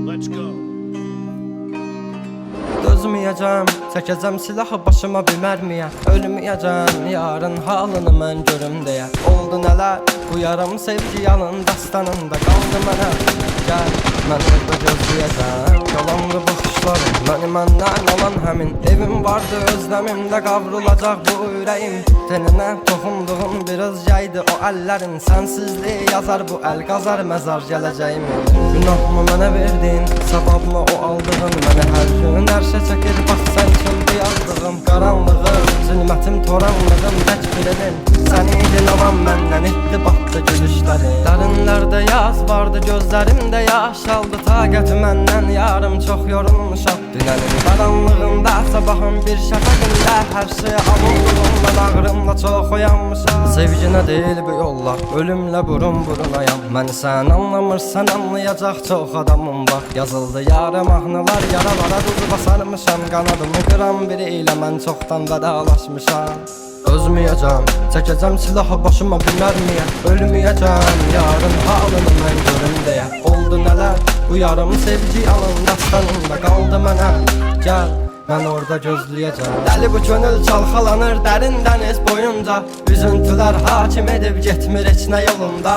Let's go. Dözməyəcəm, çəkəcəm silahı başıma bir mərmiyə. Ölməyəcəm, yarın halını mən görüm deyə. Oldu nələr, bu yarım sevgi yalın dastanında qaldı mənə. Gəl, mən orada gözləyəcəm, yalanlı baxışlarım məni məndən alan həmin evim vardı, özləmimdə qavrulacaq bu ürəyim. Teninə toxunduğum biraz yaydı o əllərin, sənsizliyi yazar bu əl qazar məzar gələcəyimin. Günahımı mənə verdin, savabımı o aldığın, mənə hər gün ərşə çəkir bax sən üçün bu yazdığım. Qaranlığım, zülmətim, toranlığım tək bir evim, sən idin alan məndən etdi batdı gülüşləri. Dərinlərdə yaz vardı, gözlərimdə yaş aldı taqəti məndən, yarım çox yorulmuşam. Dünənin qaranlığında, sabahın bir şəfəqində, hər şey avulduğumdan ağrımla çox oyanmışam. Sevginə deyil bu yollar, ölümlə burun burunayam. Məni sən anlamırsan, anlayacaq çox adamım var. Yazıldı yarım mahnılar, yaralara duzu basarmışam. Qanadımı qıran biri ilə mən çoxdan vedalaşmışam. Özməyəcəm, çəkəcəm silahı başıma bir mərmiyə. Ölməyəcəm, yarın halını mən görüm deyə. Oldu nələr, bu yarım sevgi yalın dastanında qaldı mənə. Gəl, mən orada gözləyəcəm. Dəli bu könül çalxalanır dərin dəniz boyunca. Üzüntülər hakim edib getmir heç nə yolunda.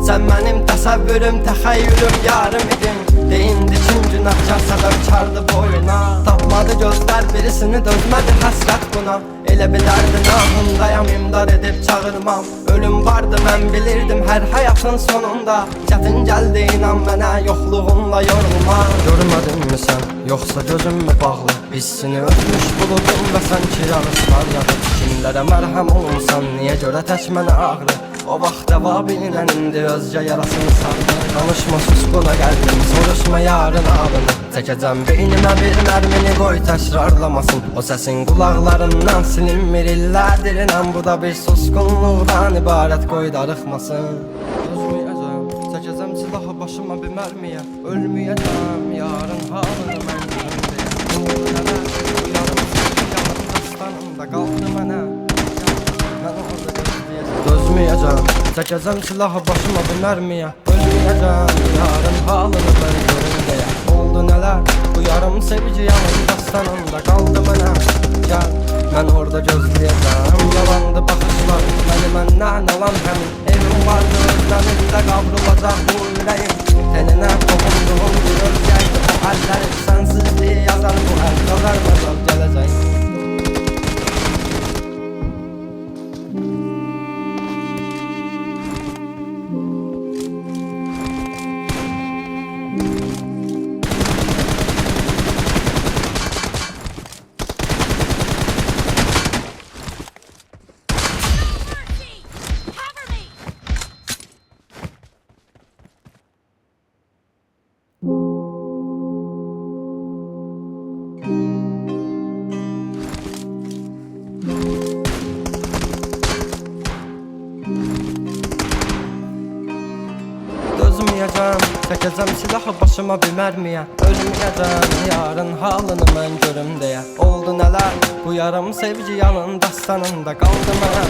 Sən mənim təsəvvürüm, təxəyyülüm, yarım idin. Deyindi kim günahkar səbəbkardı boyuna. Tapmadı gözlər birisini, dözmədi həsrət buna. Elə bir dərdin ahındayam, imdad edib çağırmam. Ölüm vardı mən bilirdim hər həyatın sonunda. Çətin gəldi inan mənə, yoxluğunla yorulma. Görmədinmi sən, yoxsa gözüm mü bağlı? Hissini ötmüş buludum və sən ki yağışlar yağır. Kimlərə mərhəm olmuşsan, niyə görə tək mənə ağrı? O vaxt cavabinlə indi özcə yarasını sardı. Danışma sus buna gəldim, soruşma yarın ağrını. Çəkəcəm beynimə bir mərmini, qoy təkrarlamasın. O səsin qulaqlarımdan silinmir illərdir inən. Bu da bir susqunluqdan ibarət, qoy darıxmasın. Özməyəcəm, çəkəcəm silahı başıma bir mərmiyə. Ölməyəcəm, yarın halını mən görüm deyə. Yarım sevgi yalın dastanında qaldı mənə. Mən orada gözləyəcəm. Dözməyəcəm, çəkəcəm silahı başıma bir mərmiyə. Ölməyəcəm, yarın halını mən görüm deyə. Oldu nələr, bu yarım sevgi yalın dastanında qaldı mənə. Gəl, mən orada gözləyəcəm, yalandı baxışlar məni məndən alan həmin evim vardı, özləmimdə qavrulacaq bu ürəyim. Teninə toxunduğum bir özgəydi o əllərim, sənsizliyi yazar bu əl qazar məzar gələcək. Dözməyəcəm, çəkəcəm silahı başıma bir mərmiyə. Ölməyəcəm, yarın halını mən görüm deyə. Oldu nələr, bu yarım sevgi yalın dastanında qaldı mənə.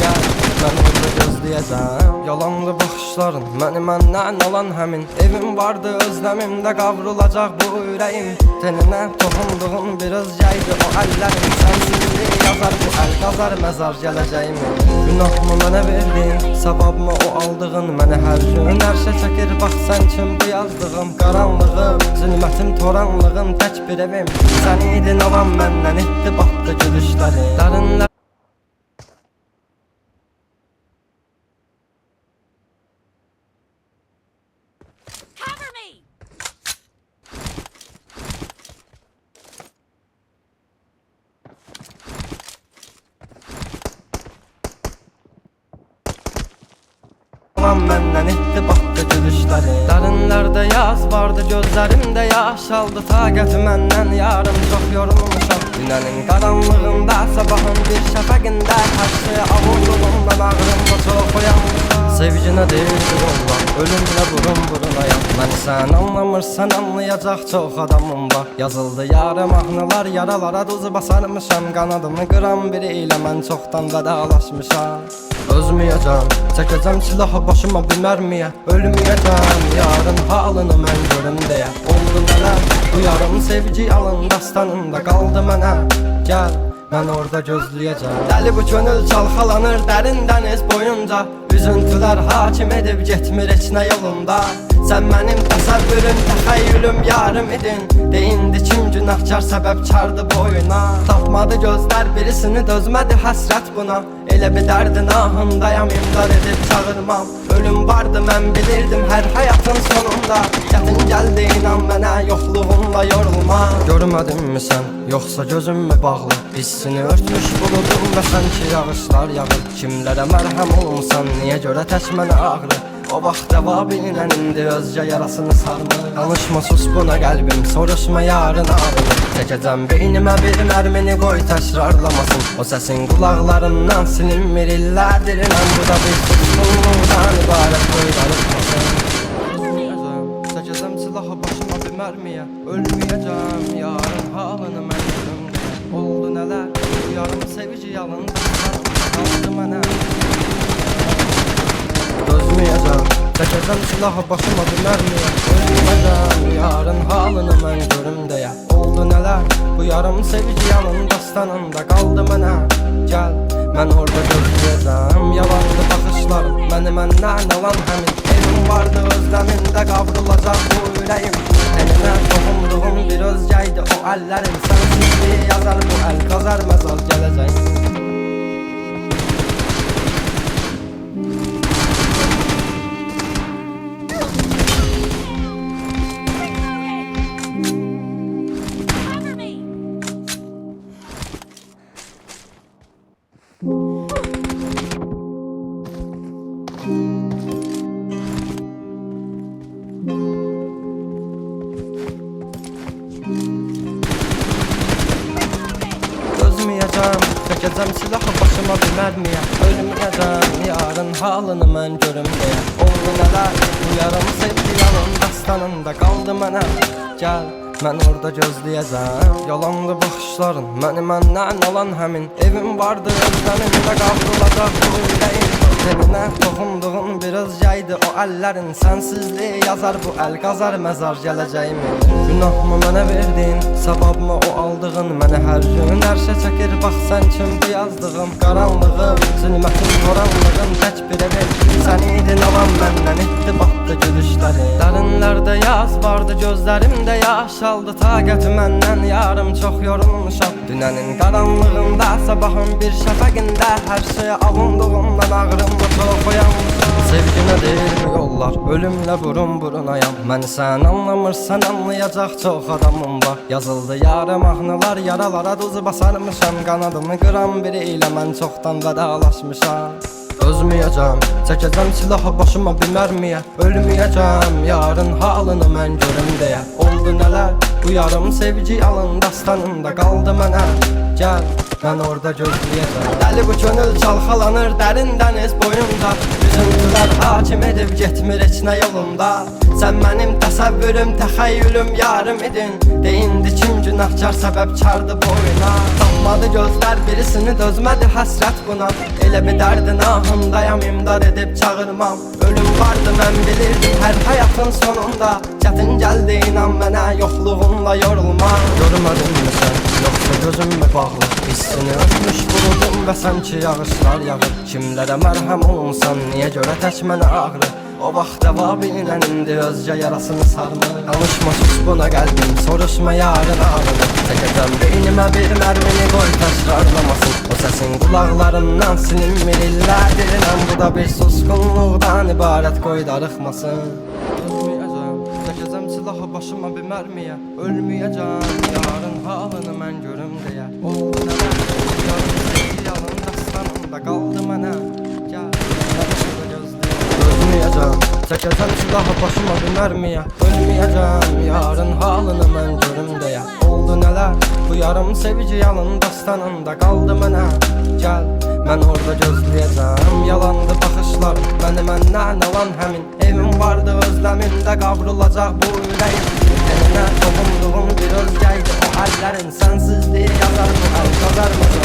Gəl, mən orada gözləyəcəm, yalanlı baxışların məni məndən alan həmin evim vardı, özləmimdə qavrulacaq bu ürəyim. Teninə toxunduğum biraz yaydı o əllərim, sənsizliyi yazar bu əl qazar məzar gələcəyimin. Günahımı mənə verdin, savabımı o aldığın, mənə hər gün ərşə çəkir bax sən üçün bu yazdığım. Qaranlığım, zülmətim, toranlığım tək bir evim, sən idin alan məndən etdi batdı gülüşləri. Dərinlər məndən etdi batdı gülüşləri. Dərinlərdə yaz vardı, gözlərimdə yaş aldı taqəti məndən, yarım çox yorulmuşam. Dünənin qaranlığında, sabahın bir şəfəqində hər şey avurluğundan ağrımda çox oyanmışam. Sevginə deyil bir yollar, ölümlə burun-burunayam. Mən sən anlamırsan, anlayacaq çox adamım var. Yazıldı yarı mahnılar, yaralara duz basarmışam. Qanadımı qıran biri ilə mən çoxdan vedalaşmışam. Özməyəcəm, çəkəcəm silahı başıma bir mərmiyə. Ölməyəcəm, yarın halını mən görüm deyə. Oldu nələr, bu yarım sevgi yalın dastanında qaldı mənə. Gəl, mən orada gözləyəcəm. Dəli bu könül çalxalanır dərin dəniz boyunca. Üzüntülər hakim edib getmir heç nə yolunda. Sən mənim təsəvvürüm, təxəyyülüm yarım idin. Deyindi kim günahkar səbəbkardı boyuna. Tapmadı gözlər birisini, dözmədi həsrət buna. Elə bir dərdin ahındayam, imdad edib çağırmam. Ölüm vardı mən bilirdim hər həyatın sonunda. Gətin gəldi inan mənə, yoxluğunla yorulma. Görmədinmi sən, yoxsa gözüm mü bağlı? Hissini örtmüş buludum və sanki yağışlar yağır. Kimlərə mərhəm olmuşsan, niyə görə tək mənə ağrı? O vaxt cavabinlə indi özgə yarasını sarmır. Danışma sus buna qəlbim, soruşma yarın ağrını. Çəkəcəm beynimə bir mərmini, qoy təkrarlamasın. O səsin qulaqlarından silinmir illərdir inən. Bu da bir susqunluqdan ibarət, qoy darıxmasın. Çəkəcəm silahı başıma bir mərmiyə. Ölməyəcəm, yarın halını mən görüm deyə. Oldu nələr, bu yarım sevici yalında qaldı mənə. Dözməyəcəm, çəkəcəm silahı başıma bir mərmiyə. Ölməyəcəm, yarın halını mən görüm deyə. Oldu nələr, bu yarım sevgi yalın dastanında qaldı mənə. Gəl, mən orada gözləyəcəm. Yalandı baxışlarım, məni məndən alan həmin. Evim vardı özləmində, qavrulacaq bu ürəyim. Əlinə toxunduğum bir özgəydi o əllərim. Sənsizliyi yazar bu əl, qazar məzal gələcək. Dözməyəcəm, çəkəcəm silahı başıma bir mərmiyə. Ölməyəcəm, yarın halını mən görüm deyə. Oldu nələr, bu yarım sevgi yalın dastanında qaldı mənə. Gəl, mən orada gözləyəcəm. Yalandı baxışların, məni məndən alan həmin. Evim vardı özləmində, qavrulacaq bu ürəyim. Telinə toxunduğun bir özgəydi o əllərin. Sənsizliyi yazar bu əl, qazar məzar gələcəyimi. Günahımı mənə verdin, səbabımı o aldığın. Mənə hər gün ərşə çəkir, bax sən kimdi yazdığım. Qaranlığım, zülmətin, toranlığım tək bir evim. Sən idin alan məndən, itdi batdı gülüşləri. Dərinlərdə yaz vardı, gözlərimdə yaş aldı. Taqəti məndən yarım çox yorulmuşam. Dünənin qaranlığında, sabahın bir şəfəqində hər şeyə avunduğumdan ağrım çox oyanmışam. Sevginə deyil bu yollar, ölümlə burun-burunayam. Məni sən anlamırsan, anlayacaq çox adamım var. Yazıldı yarı mahnılar, yaralara duz basarmışam. Qanadımı qıran biri ilə mən çoxdan vedalaşmışam. Dözməyəcəm, çəkəcəm silahı başıma bir mərmiyə. Ölməyəcəm, yarın halını mən görüm deyə. Oldu nələr, bu yarım sevgi yalın dastanında qaldı mənə. Gəl, mən orada gözləyəcəm. Dəli bu könül çalxalanır dərin dəniz boyunca. Üzüntülər hakim edib getmir heç nə yolunda. Sən mənim təsəvvürüm, təxəyyülüm yarım idin. Deyindi kim günahkar səbəbkardı boyuna. Tapmadı gözlər birisini, dözmədi həsrət buna. Elə bir dərdin ahındayam, imdad edib çağırmam. Ölüm vardı mən bilirdim hər həyatın sonunda. Gətin gəldi inan mənə, yoxluğunla yorulma. Görmədinmi sən, yoxsa gözüm mü bağlı? Hissini örtmüş buludum və sanki yağışlar yağır. Kimlərə mərhəm olmuşsan, niyə görə tək mənə ağrı? O vaxt cavabinlə indi özgə yarasını sarmır. Danışma sus buna qəlbim, soruşma yarın ağrını. Çəkəcəm beynimə bir mərmini, qoy təkrarlamasın. O səsin qulaqlarından silinmir illərdir inən. Bu da bir susqunluqdan ibarət, qoy darıxmasın. Ölməyəcəm, çəkəcəm silahı başıma bir mərmiyə. Ölməyəcəm, yarın halını mən görüm deyə. Oldu nələr, yarın sevgi yalın dastanında qaldı mənə. Gəl, danışma gözləyəm. Dözməyəcəm, çəkəcəm silahı başıma bir mərmiyə. Ölməyəcəm, yarın halını mən görüm deyə. Oldu oldu nələr? Bu yarım sevgi yalın dastanında qaldı mənə. Gəl, mən orada gözləyəcəm. Yalandı baxışlar, məni məndən alan həmin evim vardı özləmində qavrulacaq bu ürəyim. Elinə toxunduğum bir özgəydi o əllərin sənsizliyi yazar bu əl yazar mı?